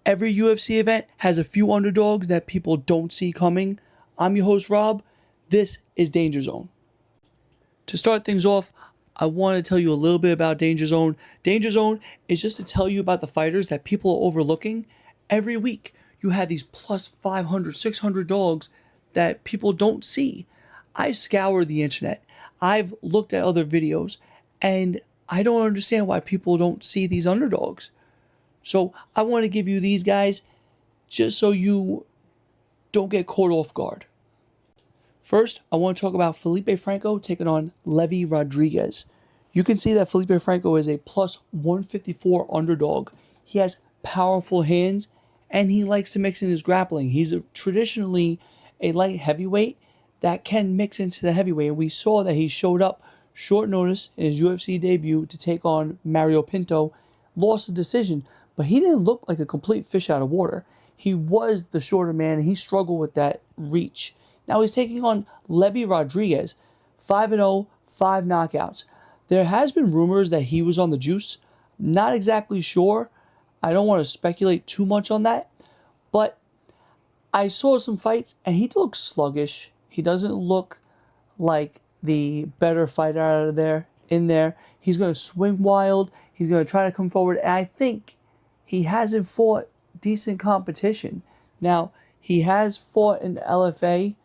Every UFC event has a few underdogs that people don't see coming. I'm your host, Rob. This is Danger Zone. To start things off, I want to tell you a little bit about Danger Zone. Danger Zone is just to tell you about the fighters that people are overlooking. Every week, you have these plus 500, 600 dogs that people don't see. I've scoured the internet. I've looked at other videos, and I don't understand why people don't see these underdogs. So I want to give you these guys just so you don't get caught off guard. First, I want to talk about Felipe Franco taking on Levy Rodriguez. You can see that Felipe Franco is a plus 154 underdog. He has powerful hands, and he likes to mix in his grappling. He's traditionally a light heavyweight that can mix into the heavyweight. And we saw that he showed up short notice in his UFC debut to take on Mario Pinto, lost a decision, but he didn't look like a complete fish out of water. He was the shorter man, and he struggled with that reach. Now he's taking on Levy Rodriguez, 5-0, 5 knockouts. There has been rumors that he was on the juice. Not exactly sure. I don't want to speculate too much on that, but I saw some fights, and he looks sluggish. He doesn't look like the better fighter out of there. In there, he's going to swing wild. He's going to try to come forward, and I think he hasn't fought decent competition. Now, he has fought in LFA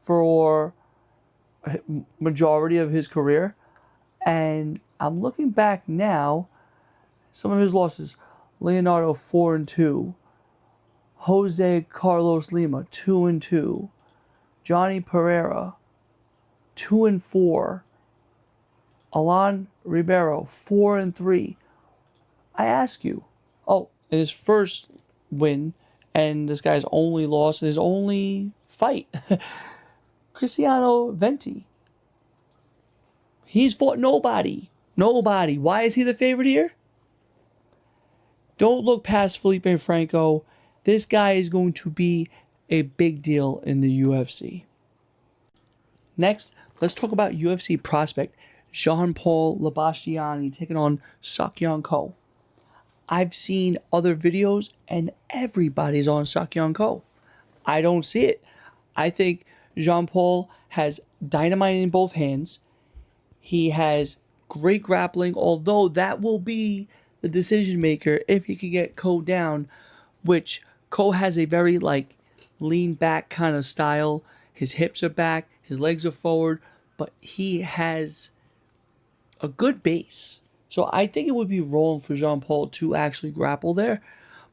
for majority of his career, and I'm looking back now, some of his losses: Leonardo 4-2, Jose Carlos Lima 2-2, Johnny Pereira 2-4, Alan Ribeiro 4-3. I ask you, in his first win, and this guy's only loss in his only fight, Cristiano Venti. He's fought nobody. Nobody. Why is he the favorite here? Don't look past Felipe Franco. This guy is going to be a big deal in the UFC. Next, let's talk about UFC prospect Jean-Paul Labastiani taking on Sakyan Ko. I've seen other videos, and everybody's on Sakyan Ko. I don't see it. I think Jean-Paul has dynamite in both hands. He has great grappling, although that will be the decision maker if he can get Ko down, which Ko has a very lean back kind of style. His hips are back, his legs are forward, but he has a good base. So I think it would be wrong for Jean-Paul to actually grapple there.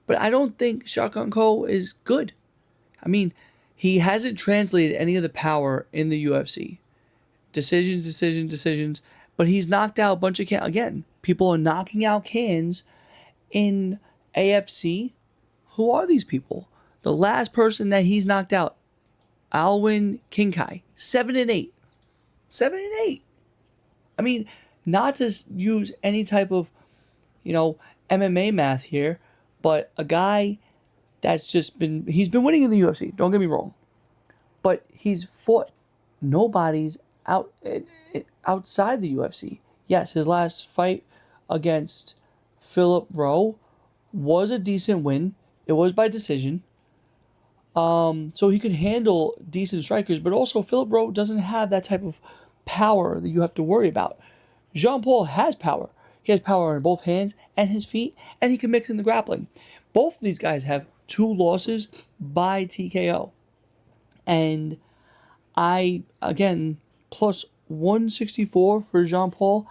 But I don't think Sakyan Ko is good. I mean, he hasn't translated any of the power in the UFC. Decisions. But he's knocked out a bunch of cans. Again, people are knocking out cans in AFC. Who are these people? The last person that he's knocked out, Alwin Kinkai, 7-8. 7-8. I mean, not to use any type of, MMA math here, but a guy that's he's been winning in the UFC, don't get me wrong, but he's fought nobody's outside the UFC. Yes, his last fight against Philip Rowe was a decent win. It was by decision. So he could handle decent strikers, but also Philip Rowe doesn't have that type of power that you have to worry about. Jean-Paul has power. He has power in both hands and his feet, and he can mix in the grappling. Both of these guys have 2 losses by TKO. And plus 164 for Jean-Paul,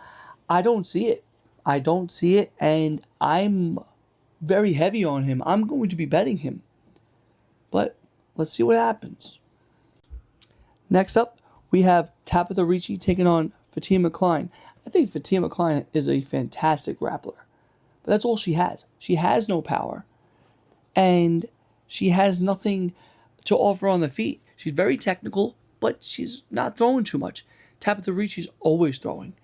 I don't see it. And I'm very heavy on him. I'm going to be betting him. But let's see what happens. Next up, we have Tabitha Ricci taking on Fatima Klein. I think Fatima Klein is a fantastic grappler. But that's all she has. She has no power. And she has nothing to offer on the feet. She's very technical, but she's not throwing too much. Tabitha Ricci's always throwing.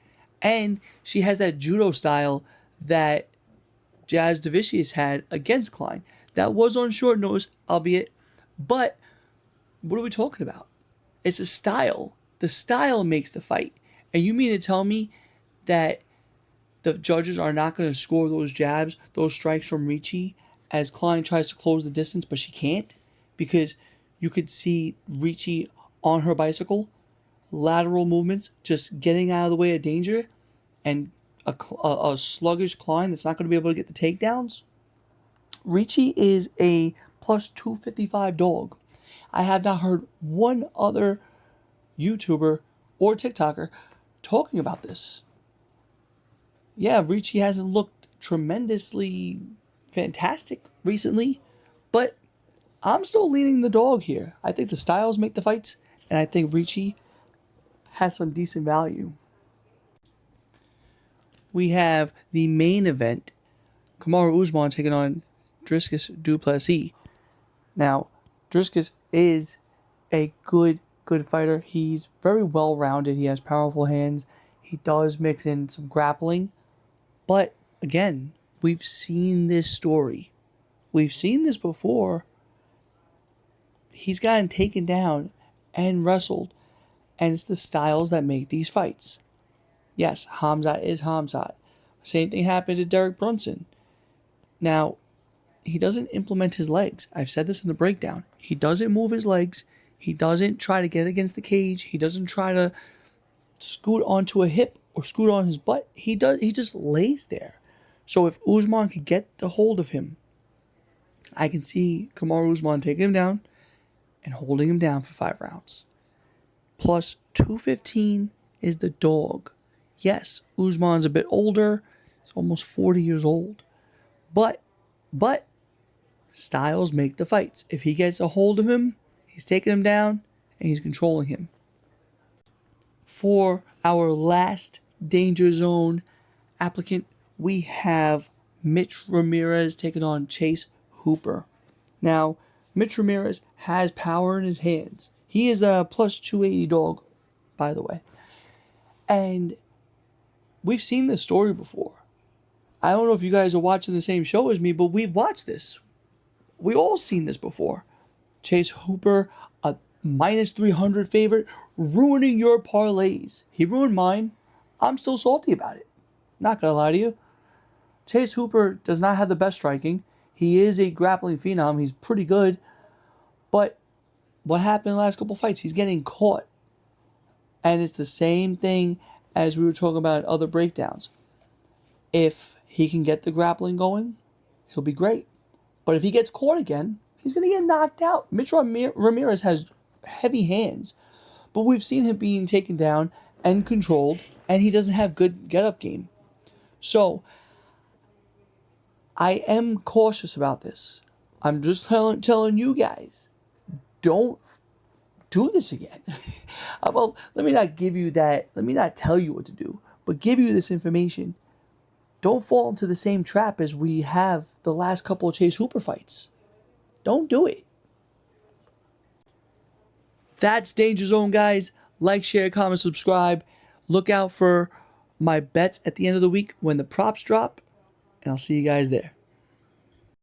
And she has that judo style that Jazz Davicius had against Klein. That was on short notice, albeit. But what are we talking about? It's a style. The style makes the fight. And you mean to tell me that the judges are not going to score those jabs, those strikes from Ricci as Klein tries to close the distance, but she can't because you could see Ricci on her bicycle, lateral movements, just getting out of the way of danger, and a sluggish Klein that's not going to be able to get the takedowns. Ricci is a plus 255 dog. I have not heard one other YouTuber or TikToker talking about this. Yeah, Ricci hasn't looked tremendously fantastic recently, but I'm still leaning the dog here. I think the styles make the fights, and I think Ricci has some decent value. We have the main event, Kamaru Usman taking on Dricus du Plessis. Now, Dricus is a good fighter. He's very well rounded. He has powerful hands. He does mix in some grappling. But again, we've seen this story. We've seen this before. He's gotten taken down and wrestled, and it's the styles that make these fights. Yes, Hamzat is Hamzat. Same thing happened to Derek Brunson. Now, he doesn't implement his legs. I've said this in the breakdown. He doesn't move his legs. He doesn't try to get against the cage. He doesn't try to scoot onto a hip or scoot on his butt. He just lays there. So if Usman could get the hold of him, I can see Kamaru Usman taking him down and holding him down for 5 rounds. Plus 215 is the dog. Yes, Usman's a bit older. He's almost 40 years old. But styles make the fights. If he gets a hold of him, he's taking him down and he's controlling him. For our last Danger Zone applicant, we have Mitch Ramirez taking on Chase Hooper. Now, Mitch Ramirez has power in his hands. He is a plus 280 dog, by the way. And we've seen this story before. I don't know if you guys are watching the same show as me, but we've watched this. We all seen this before. Chase Hooper, a minus 300 favorite, ruining your parlays. He ruined mine. I'm still salty about it. Not gonna lie to you. Chase Hooper does not have the best striking. He is a grappling phenom. He's pretty good. But what happened in the last couple fights? He's getting caught. And it's the same thing as we were talking about in other breakdowns. If he can get the grappling going, he'll be great. But if he gets caught again, he's going to get knocked out. Mitch Ramirez has heavy hands. But we've seen him being taken down and controlled, and he doesn't have good get-up game. So, I am cautious about this. I'm just telling you guys, don't do this again. Well, let me not give you that. Let me not tell you what to do, but give you this information. Don't fall into the same trap as we have the last couple of Chase Hooper fights. Don't do it. That's Danger Zone, guys. Like, share, comment, subscribe. Look out for my bets at the end of the week when the props drop, and I'll see you guys there.